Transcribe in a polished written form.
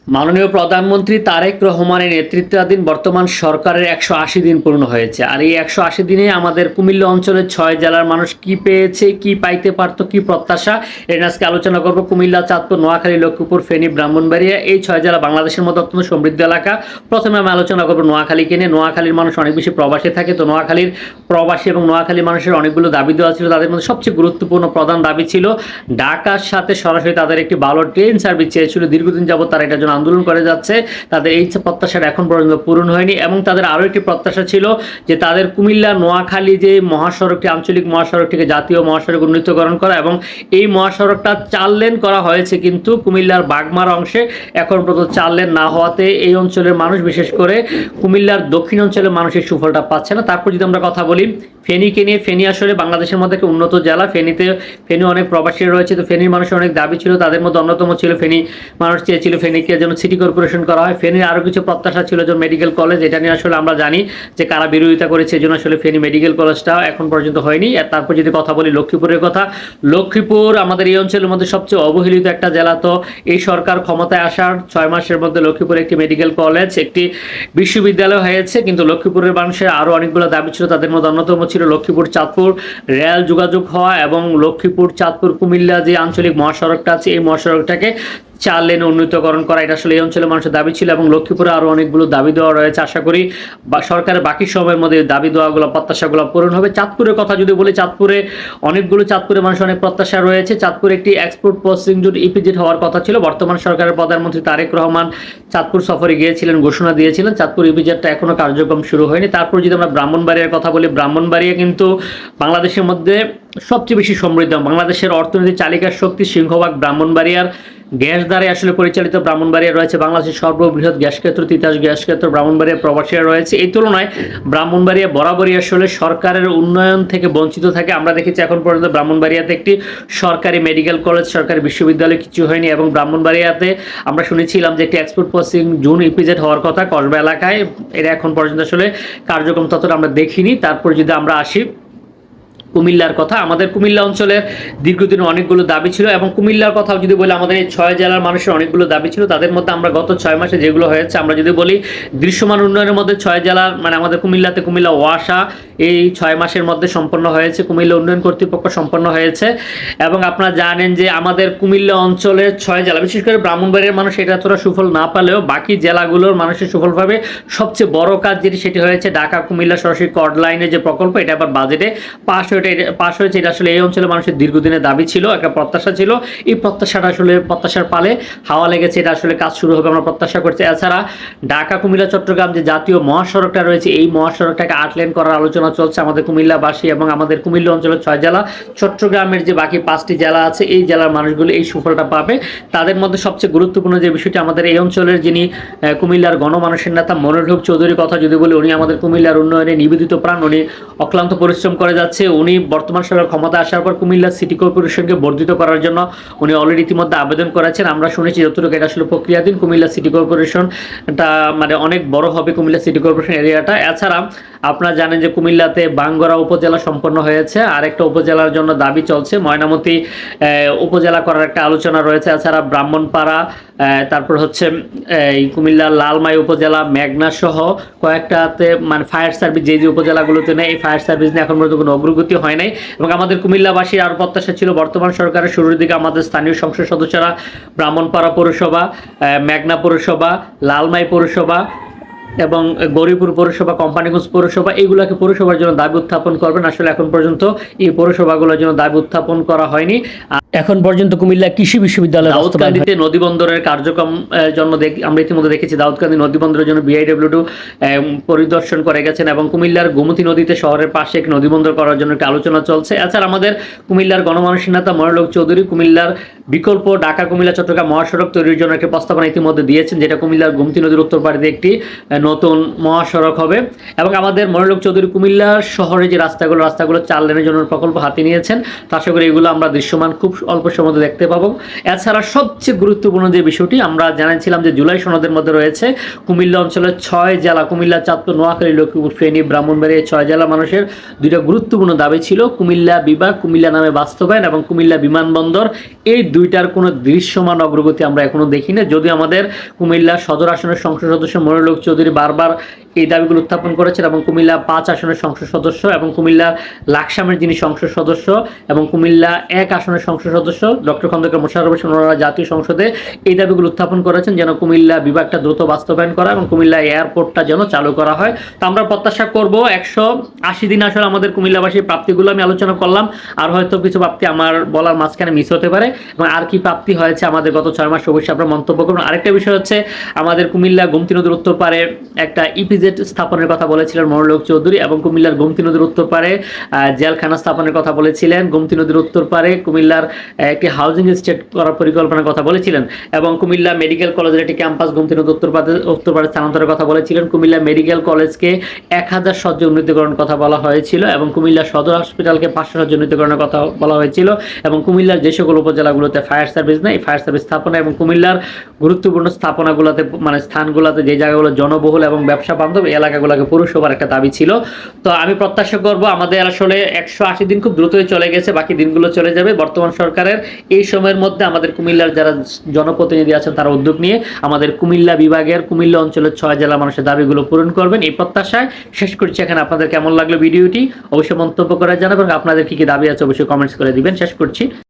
মাননীয় প্রধানমন্ত্রী তারেক রহমানের নেতৃত্বাধীন বর্তমান সরকারের ১৮০ দিন পূর্ণ হয়েছে। আর এই ১৮০ দিনে আমাদের কুমিল্লা অঞ্চলের ৬ জেলার মানুষ কি পেয়েছে, কি পাইতে পারত, কি প্রত্যাশা, এর নিয়ে আজকে আলোচনা করব। কুমিল্লা, চাঁদপুর, নোয়াখালী, লক্ষ্মীপুর, ফেনী, ব্রাহ্মণবাড়িয়া, এই ৬ জেলা বাংলাদেশের মধ্যে অত্যন্ত সমৃদ্ধ এলাকা। প্রথমে আমি আলোচনা করব নোয়াখালীকে নিয়ে। নোয়াখালীর মানুষ অনেক বেশি প্রবাসে থাকে, তো নোয়াখালীর প্রবাসী এবং নোয়াখালীর মানুষের অনেকগুলো দাবি দেওয়া ছিল। তাদের মধ্যে সবচেয়ে গুরুত্বপূর্ণ প্রধান দাবি ছিল ঢাকার সাথে সরাসরি তাদের একটি ভালো ট্রেন সার্ভিস চেয়েছিল। দীর্ঘদিন যাবত তারা এটার জন্য আন্দোলন করে যাচ্ছে। তাদের এই প্রত্যাশাটা এখন পর্যন্ত পূরণ হয়নি এবং তাদের আরও একটি প্রত্যাশা ছিল যে তাদের কুমিল্লা নোয়াখালী যে মহাসড়কটি, আঞ্চলিক মহাসড়কটিকে জাতীয় মহাসড়ক উন্নীতকরণ করা, এবং এই মহাসড়কটা 4 লেন করা হয়েছে, কিন্তু কুমিল্লার বাগমার অংশে এখন পর্যন্ত 4 লেন না হওয়াতে এই অঞ্চলের মানুষ, বিশেষ করে কুমিল্লার দক্ষিণ অঞ্চলের মানুষের সুফলটা পাচ্ছে না। তারপর যদি আমরা কথা বলি ফেনীকে নিয়ে, ফেনী আসলে বাংলাদেশের মধ্যে একটা উন্নত জেলা। ফেনী অনেক প্রবাসী রয়েছে, তো ফেনীর মানুষের অনেক দাবি ছিল। তাদের মধ্যে অন্যতম ছিল ফেনী মানুষ চেয়েছিল ফেনীকে যেন সিটি কর্পোরেশন করা হয়। ফেনীর আরও কিছু প্রত্যাশা ছিল, যেমন মেডিকেল কলেজ। এটা নিয়ে আসলে আমরা জানি যে কারা বিরোধিতা করেছে, এই জন্য আসলে ফেনী মেডিকেল কলেজটা এখন পর্যন্ত হয়নি। আর তারপর যদি কথা বলি লক্ষ্মীপুরের কথা, লক্ষ্মীপুর আমাদের এই অঞ্চলের মধ্যে সবচেয়ে অবহেলিত একটা জেলা। তো এই সরকার ক্ষমতায় আসার 6 মাসের মধ্যে লক্ষ্মীপুরে একটি মেডিকেল কলেজ, একটি বিশ্ববিদ্যালয় হয়েছে, কিন্তু লক্ষ্মীপুরের মানুষের আরও অনেকগুলো দাবি ছিল। তাদের মধ্যে অন্যতম ছিল লক্ষ্মীপুর চাঁদপুর রেল যোগাযোগ হওয়া এবং লক্ষ্মীপুর চাঁদপুর কুমিল্লা যে আঞ্চলিক মহাসড়কটা আছে, এই মহাসড়কটাকে 4 লেনে উন্নীতকরণ করা। এটা আসলে এই অঞ্চলের মানুষের দাবি ছিল এবং লক্ষ্মীপুরে আরও অনেকগুলো দাবি দেওয়া রয়েছে। আশা করি সরকারের বাকি সময়ের মধ্যে দাবি দেওয়াগুলো, প্রত্যাশাগুলো পূরণ হবে। চাঁদপুরের কথা যদি বলি, চাঁদপুরে মানুষের অনেক প্রত্যাশা রয়েছে। চাঁদপুরে একটি এক্সপোর্ট প্রসেসিং জোন ইপিজেড হওয়ার কথা ছিল। বর্তমান সরকারের প্রধানমন্ত্রী তারেক রহমান চাঁদপুর সফরে গিয়েছিলেন, ঘোষণা দিয়েছিলেন। চাঁদপুর ইপিজেডটা এখনও কার্যক্রম শুরু হয়নি। তারপর যদি আমরা ব্রাহ্মণবাড়িয়ার কথা বলি, ব্রাহ্মণবাড়িয়া কিন্তু বাংলাদেশের মধ্যে সবচেয়ে বেশি সমৃদ্ধ। বাংলাদেশের অর্থনীতির চালিকার শক্তি সিংহভাগ ব্রাহ্মণবাড়িয়ার গ্যাস দ্বারা আসলে পরিচালিত। ব্রাহ্মণবাড়িয়া রয়েছে বাংলাদেশের সর্ববৃহৎ গ্যাস ক্ষেত্র, তিতাস গ্যাস ক্ষেত্র। ব্রাহ্মণবাড়িয়া প্রবাসীরা রয়েছে। এই তুলনায় ব্রাহ্মণবাড়িয়া বরাবরই আসলে সরকারের উন্নয়ন থেকে বঞ্চিত থাকে। আমরা দেখেছি এখন পর্যন্ত ব্রাহ্মণবাড়িয়াতে একটি সরকারি মেডিকেল কলেজ, সরকারি বিশ্ববিদ্যালয় কিছু হয়নি। এবং ব্রাহ্মণবাড়িয়াতে আমরা শুনেছিলাম যে একটি এক্সপোর্ট প্রসেসিং জোন ইপিজেড হওয়ার কথা কসবা এলাকায়, এটা এখন পর্যন্ত আসলে কার্যক্রম ততটা আমরা দেখিনি। তারপর যদি আমরা আসি কুমিল্লার কথা, আমাদের কুমিল্লা অঞ্চলের দীর্ঘদিন অনেকগুলো দাবি ছিল। এবং কুমিল্লার কথা যদি বলি, আমাদের এই 6 জেলার মানুষের অনেকগুলো দাবি ছিল। তাদের মধ্যে আমরা গত 6 মাসে যেগুলো হয়েছে, আমরা যদি বলি দৃশ্যমান উন্নয়নের মধ্যে 6 জেলার, মানে আমাদের কুমিল্লা ওয়াসা এই 6 মাসের মধ্যে সম্পন্ন হয়েছে, কুমিল্লা উন্নয়ন কর্তৃপক্ষ সম্পন্ন হয়েছে। এবং আপনারা জানেন যে আমাদের কুমিল্লা অঞ্চলের 6 জেলা, বিশেষ করে ব্রাহ্মণবাড়িয়ার মানুষ এটা এতটা সুফল না পালেও বাকি জেলাগুলোর মানুষের সুফল পাবে। সবচেয়ে বড় কাজ যেটি, সেটি হয়েছে ঢাকা কুমিল্লা সরাসরি কর্ড লাইনের যে প্রকল্প, এটা আবার বাজেটে পাশ হয়েছে। এটা আসলে এই অঞ্চলের মানুষের দীর্ঘদিনের দাবি ছিল, একটা প্রত্যাশা ছিল। এই প্রত্যাশাটা আসলে প্রত্যাশার পালে হাওয়া লেগেছে। এটা আসলে কাজ শুরু হবে আমরা প্রত্যাশা করছি। এছাড়া ঢাকা কুমিল্লা চট্টগ্রাম যে জাতীয় মহাসড়কটা রয়েছে, এই মহাসড়কটাকে 8 লেন করার আলোচনা চলছে আমাদের কুমিল্লাবাসী এবং আমাদের কুমিল্লা অঞ্চলের 6 জেলা, চট্টগ্রামের যে বাকি 5টি জেলা আছে, এই জেলার মানুষগুলো এই সুফলটা পাবে। তাদের মধ্যে সবচেয়ে গুরুত্বপূর্ণ যে বিষয়টি, আমাদের এই অঞ্চলের যিনি কুমিল্লার গণমানুষের নেতা মনিরুল হক চৌধুরীর কথা যদি বলি, উনি আমাদের কুমিল্লার উন্নয়নে নিবেদিত প্রাণ। উনি অক্লান্ত পরিশ্রম করে যাচ্ছে। উনি বর্তমান সরকার ক্ষমতা আসার পর কুমিল্লা সিটি কর্পোরেশনকে বর্ধিত করার জন্য উনি অলরেডি ইতিমধ্যে আবেদন করেছেন। আমরা শুনেছি যতটুকু এটা আসলে প্রক্রিয়াধীন, কুমিল্লা সিটি কর্পোরেশনটা মানে অনেক বড় হবে, কুমিল্লা সিটি কর্পোরেশন এরিয়াটা। এছাড়া আপনারা জানেন যে কুমিল্লাতে বাঙ্গরা উপজেলা সম্পন্ন হয়েছে, আরেকটা উপজেলার জন্য দাবি চলছে, ময়নামতি উপজেলা করার একটা আলোচনা রয়েছে। এছাড়া ব্রাহ্মণপাড়া, তারপর হচ্ছে এই কুমিল্লার লালমাই উপজেলা, মেঘনা সহ কয়েকটাতে মানে ফায়ার সার্ভিস যে উপজেলাগুলোতে নেই, এই ফায়ার সার্ভিস নিয়ে এখন পর্যন্ত কোনো অগ্রগতি হয় নাই। এবং আমাদের কুমিল্লাবাসীর আরও প্রত্যাশা ছিল বর্তমান সরকারের শুরুর দিকে আমাদের স্থানীয় সংসদ সদস্যরা ব্রাহ্মণপাড়া পৌরসভা, মেঘনা পৌরসভা, লালমাই পৌরসভা এবং গৌরীপুর পৌরসভা, কোম্পানিগঞ্জ পৌরসভা, এইগুলোকে পৌরসভার জন্য দাবি উত্থাপন করবেন। আসলে এখন পর্যন্ত এই পৌরসভাগুলোর জন্য দাবি উত্থাপন করা হয়নি। এখন পর্যন্ত কুমিল্লা কৃষি বিশ্ববিদ্যালয় দাউদকান্দিতে নদীবন্দরের কার্যক্রম জন্য আমরা ইতিমধ্যে দেখেছি দাউদকান্দি নদীবন্দরের জন্য বিআইডব্লিউডি পরিদর্শন করে গেছেন এবং কুমিল্লার গোমতী নদীতে শহরের পাশে এক নদীবন্দর করার জন্য একটা আলোচনা চলছে। এছাড়া আমাদের কুমিল্লার গণমানুষের নেতা মনিরুল হক চৌধুরী কুমিল্লার বিকল্প ঢাকা কুমিল্লা চট্টগ্রাম মহাসড়ক তৈরির জন্য একটি প্রস্তাবনা ইতিমধ্যে দিয়েছেন, যেটা কুমিল্লার গোমতী নদীর উত্তর পাড়ে একটি নতুন মহাসড়ক হবে। এবং আমাদের মনিরুল হক চৌধুরী কুমিল্লা শহরে যে রাস্তাগুলো 4 লেনের জন্য প্রকল্প হাতে নিয়েছেন, তো আশা করি এগুলো আমরা দৃশ্যমান খুব অল্প সময় মধ্যে দেখতে পাবো। এছাড়া সবচেয়ে গুরুত্বপূর্ণ যে বিষয়টি আমরা জানাচ্ছিলাম যে জুলাই সনদের মধ্যে রয়েছে কুমিল্লা অঞ্চলের 6 জেলা, কুমিল্লা, চাঁদপুর, নোয়াখালী, লক্ষ্মীপুর, ফেনী, ব্রাহ্মণবাড়িয়া, 6 জেলা মানুষের দুইটা গুরুত্বপূর্ণ দাবি ছিল কুমিল্লা বিভাগ, কুমিল্লা নামে বাস্তবায়ন এবং কুমিল্লা বিমানবন্দর। এই দুইটার কোনো দৃশ্যমান অগ্রগতি আমরা এখনো দেখি না। যদিও আমাদের কুমিল্লা সদর আসনের সংসদ সদস্য মনিরুল হক চৌধুরী বারবার এই দাবিগুলো উত্থাপন করেছেন এবং কুমিল্লা 5 আসনের সংসদ সদস্য এবং কুমিল্লা লাকসামের যিনি সংসদ সদস্য এবং কুমিল্লা 1 আসনের সংসদ সদস্য ডক্টর খন্দকার মোশাররফ হোসেন ওনারা জাতীয় সংসদে এই দাবিগুলো উত্থাপন করেছেন যেন কুমিল্লা বিভাগটা দ্রুত বাস্তবায়ন করা এবং কুমিল্লা এয়ারপোর্টটা যেন চালু করা হয়। তো আমরা প্রত্যাশা করব 180 দিন আসলে আমাদের কুমিল্লাবাসীর প্রাপ্তিগুলো আমি আলোচনা করলাম, আর হয়তো কিছু প্রাপ্তি আমার বলার মাঝখানে মিস হতে পারে এবং আর কি প্রাপ্তি হয়েছে আমাদের গত 6 মাস অবশ্যই আপনারা মন্তব্য করুন। আরেকটা বিষয় হচ্ছে আমাদের কুমিল্লা গোমতী নদীর উত্তর পারে একটা ইপিজেড স্থাপনের কথা বলেছিলেন মনিরুল হক চৌধুরী এবং কুমিল্লার গোমতী নদীর উত্তর পারে জেলখানা স্থাপনের কথা বলেছিলেন, গোমতী নদীর উত্তর পারে কুমিল্লার একটি হাউজিং এস্টেট করার পরিকল্পনার কথা বলেছিলেন এবং কুমিল্লা মেডিকেল কলেজের একটি ক্যাম্পাস গোমতী নদীর উত্তর পারে স্থানান্তরের কথা বলেছিলেন। কুমিল্লা মেডিকেল কলেজকে 1000 শয্যা উন্নীতকরণের কথা বলা হয়েছিল এবং কুমিল্লা সদর হসপিটালকে 500 শয্যা উন্নীতকরণের কথা বলা হয়েছিল এবং কুমিল্লার যে সকল উপজেলাগুলোতে ফায়ার সার্ভিস নেই ফায়ার সার্ভিস স্থাপনা এবং কুমিল্লার গুরুত্বপূর্ণ স্থাপনাগুলোতে মানে স্থানগুলোতে যে জায়গাগুলো জনবহুল এবং ব্যবসা বান্ধব এই এলাকাগুলোকে পৌরসভার একটা দাবি ছিল। তো আমি প্রত্যাশা করব আমাদের আসলে 180 দিন খুব দ্রুতই চলে গেছে, বাকি দিনগুলো চলে যাবে। বর্তমান সরকারের এই সময়ের মধ্যে আমাদের কুমিল্লার যারা জনপ্রতিনিধি আছেন তারা উদ্যোগ নিয়ে আমাদের কুমিল্লা বিভাগের কুমিল্লা অঞ্চলের 6 জেলা মানুষের দাবিগুলো পূরণ করবেন এই প্রত্যাশায় শেষ করছি। এখানে আপনাদের কেমন লাগলো ভিডিওটি অবশ্যই মন্তব্য করে জানাবেন এবং আপনাদের কি কি দাবি আছে অবশ্যই কমেন্টস করে দিবেন। শেষ করছি।